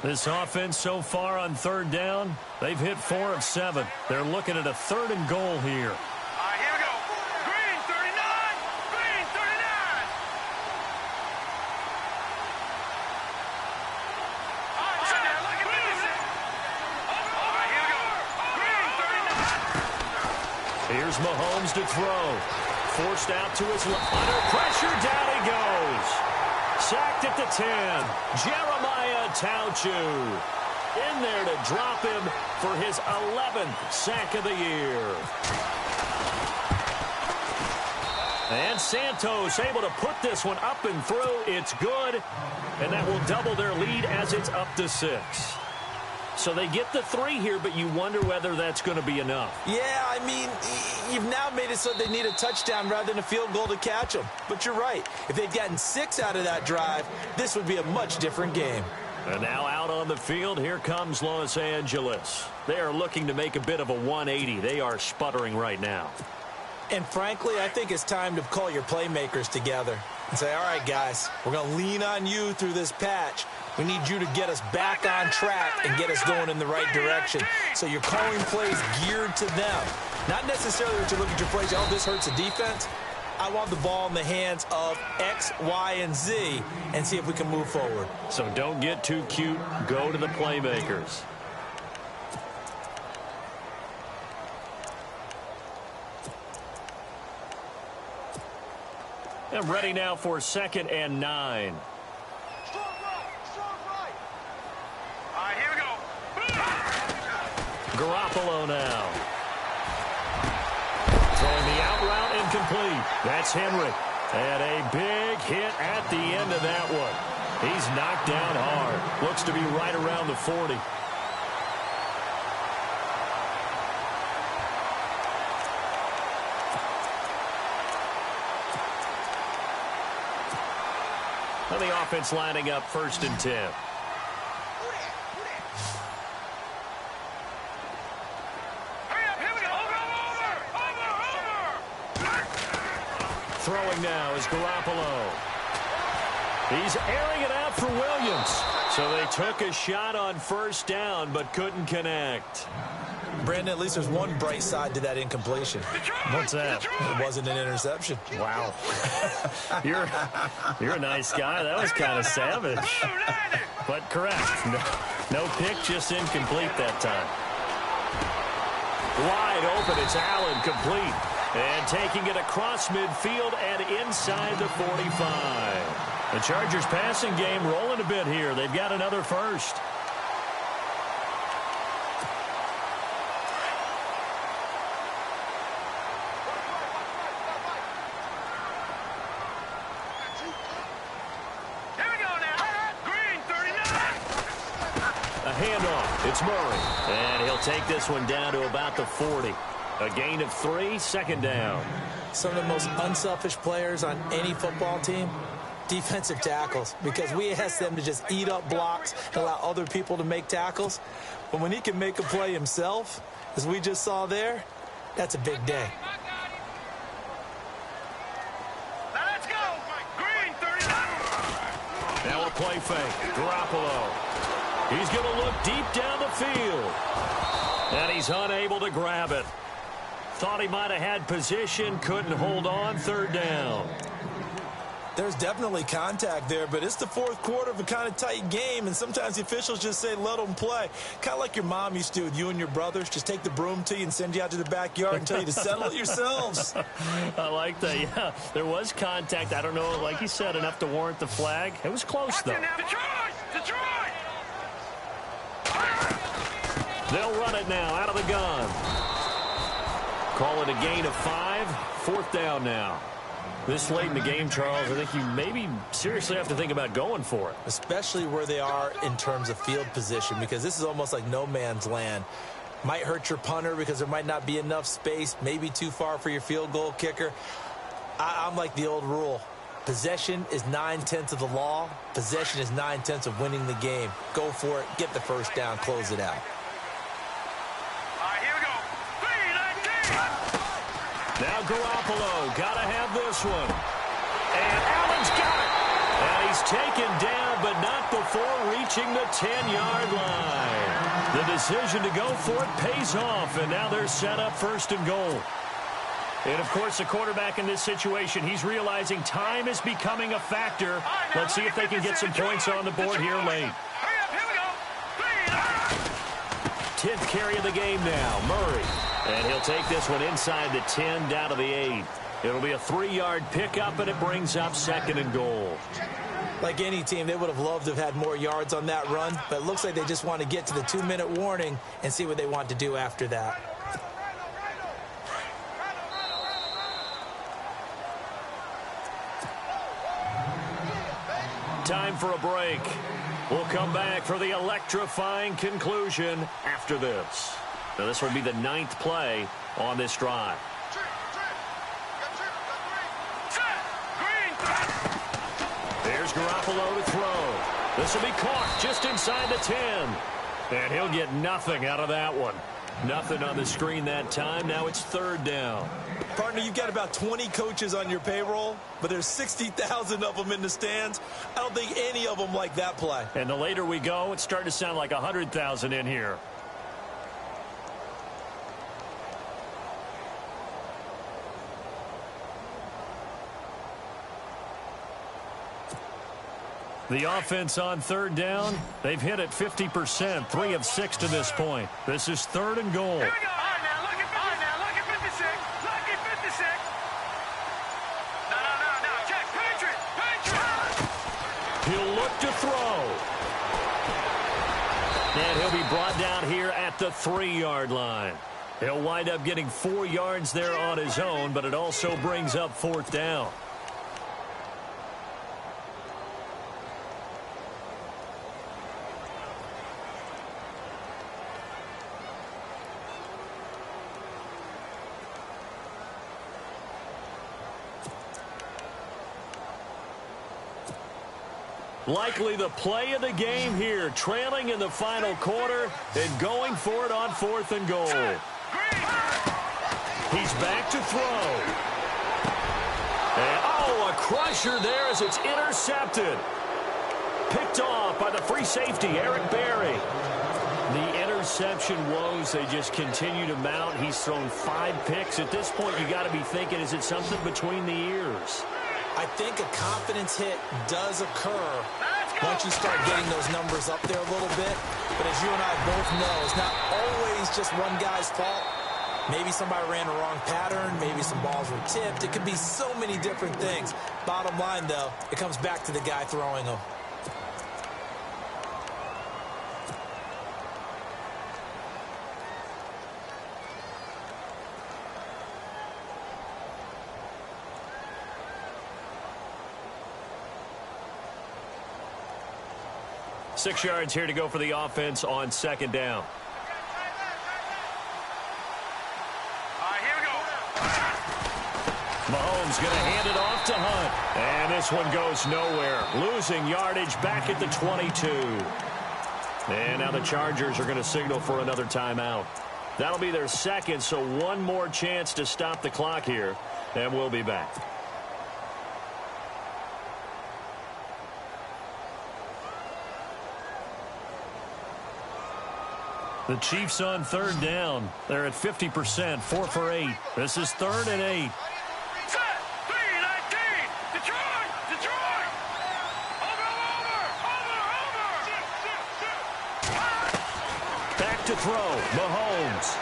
This offense so far on 3rd down, they've hit 4 of 7. They're looking at a 3rd and goal here. All right, here we go. Green 39. Green 39. All right, check. Look at this. All right, here we go. Green 39. Here's Mahomes to throw. Forced out to his left. Under pressure, down he goes. Sacked at the 10. Jeremiah Tauchu in there to drop him for his 11th sack of the year. And Santos able to put this one up and through. It's good. And that will double their lead as it's up to 6. So they get the 3 here, but you wonder whether that's going to be enough. Yeah, I mean, you've now made it so they need a touchdown rather than a field goal to catch them. But you're right. If they'd gotten 6 out of that drive, this would be a much different game. And now out on the field, here comes Los Angeles. They are looking to make a bit of a 180. They are sputtering right now. And frankly, I think it's time to call your playmakers together and say, all right, guys, we're going to lean on you through this patch. We need you to get us back on track and get us going in the right direction. So you're calling plays geared to them. Not necessarily that you look at your plays, oh, this hurts the defense. I want the ball in the hands of X, Y, and Z and see if we can move forward. So don't get too cute. Go to the playmakers. And ready now for 2nd and 9. Strong right. All right, here we go. Garoppolo now. Throwing the out route incomplete. That's Henry. And a big hit at the end of that one. He's knocked down hard. Looks to be right around the 40. And the offense lining up 1st and 10. Throwing now is Garoppolo. He's airing it out for Williams. So they took a shot on 1st down, but couldn't connect. Brandon, at least there's one bright side to that incompletion. What's that? It wasn't an interception. Wow. You're a nice guy. That was kind of savage. But correct. No pick, just incomplete that time. Wide open. It's Allen, complete. And taking it across midfield and inside the 45. The Chargers passing game rolling a bit here. They've got another first. Handoff. It's Murray. And he'll take this one down to about the 40. A gain of 3, second down. Some of the most unselfish players on any football team, defensive tackles, because we ask them to just eat up blocks and allow other people to make tackles. But when he can make a play himself, as we just saw there, that's a big day. Now let's go. Green, 39. Now a play fake. Garoppolo. He's going to look deep down the field. And he's unable to grab it. Thought he might have had position, couldn't hold on, third down. There's definitely contact there, but it's the fourth quarter of a kind of tight game, and sometimes the officials just say, let them play. Kind of like your mom used to do with you and your brothers. Just take the broom to you and send you out to the backyard and tell you to settle it yourselves. I like that, yeah. There was contact. I don't know, like you said, enough to warrant the flag. It was close, though. Detroit! They'll run it now out of the gun. Call it a gain of 5. Fourth down now. This late in the game, Charles, I think you maybe seriously have to think about going for it. Especially where they are in terms of field position, because this is almost like no man's land. Might hurt your punter because there might not be enough space, maybe too far for your field goal kicker. I'm like the old rule. Possession is 9/10 of the law. Possession is 9/10 of winning the game. Go for it. Get the first down. Close it out. All right, here we go. 3-19. Now Garoppolo. Got to have this one. And Allen's got it. And he's taken down, but not before reaching the 10-yard line. The decision to go for it pays off, and now they're set up first and goal. And, of course, the quarterback in this situation, he's realizing time is becoming a factor. Let's see if they can get some points on the board here late. Hurry up, here we go. 10th carry of the game now, Murray. And he'll take this one inside the 10, down to the 8. It'll be a 3-yard pickup, and it brings up second and goal. Like any team, they would have loved to have had more yards on that run, but it looks like they just want to get to the 2-minute warning and see what they want to do after that. Time for a break. We'll come back for the electrifying conclusion after this. Now, this will be the 9th play on this drive. There's Garoppolo to throw. This will be caught just inside the 10. And he'll get nothing out of that one. Nothing on the screen that time. Now it's third down. Partner, you've got about 20 coaches on your payroll, but there's 60,000 of them in the stands. I don't think any of them like that play. And the later we go, it's starting to sound like 100,000 in here. The offense on third down, they've hit it 50%, 3 of 6 to this point. This is third and goal. Here we go. All right, now look at 56. Look at 56. No. Check. Patriot. He'll look to throw. And he'll be brought down here at the 3-yard line. He'll wind up getting 4 yards there on his own, but it also brings up fourth down. Likely the play of the game here, trailing in the final quarter and going for it on 4th and goal. He's back to throw. And, a crusher there as it's intercepted. Picked off by the free safety, Eric Berry. The interception woes, they just continue to mount. He's thrown 5 picks. At this point, you got to be thinking, is it something between the ears? I think a confidence hit does occur once you start getting those numbers up there a little bit. But as you and I both know, it's not always just one guy's fault. Maybe somebody ran a wrong pattern. Maybe some balls were tipped. It could be so many different things. Bottom line, though, it comes back to the guy throwing them. Six yards here to go for the offense on second down. Mahomes going to hand it off to Hunt. And this one goes nowhere. Losing yardage back at the 22. And now the Chargers are going to signal for another timeout. That'll be their second, so one more chance to stop the clock here. And we'll be back. The Chiefs on third down. They're at 50%, 4 for 8. This is 3rd and 8. Back to throw, Mahomes.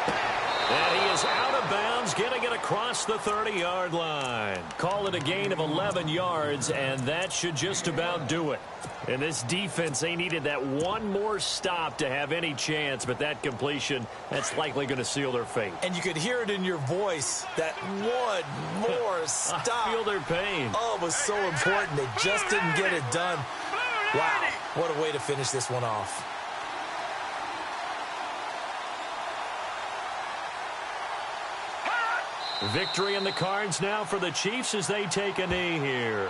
And he is out of bounds, getting it across the 30-yard line. Call it a gain of 11 yards, and that should just about do it. And this defense, they needed that one more stop to have any chance, but that completion, that's likely going to seal their fate. And you could hear it in your voice, that one more stop. I feel their pain. Oh, it was so important. They just didn't get it done. Wow, what a way to finish this one off. Victory in the cards now for the Chiefs as they take a knee here.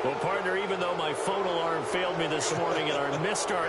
Well, partner, even though my phone alarm failed me this morning and I missed our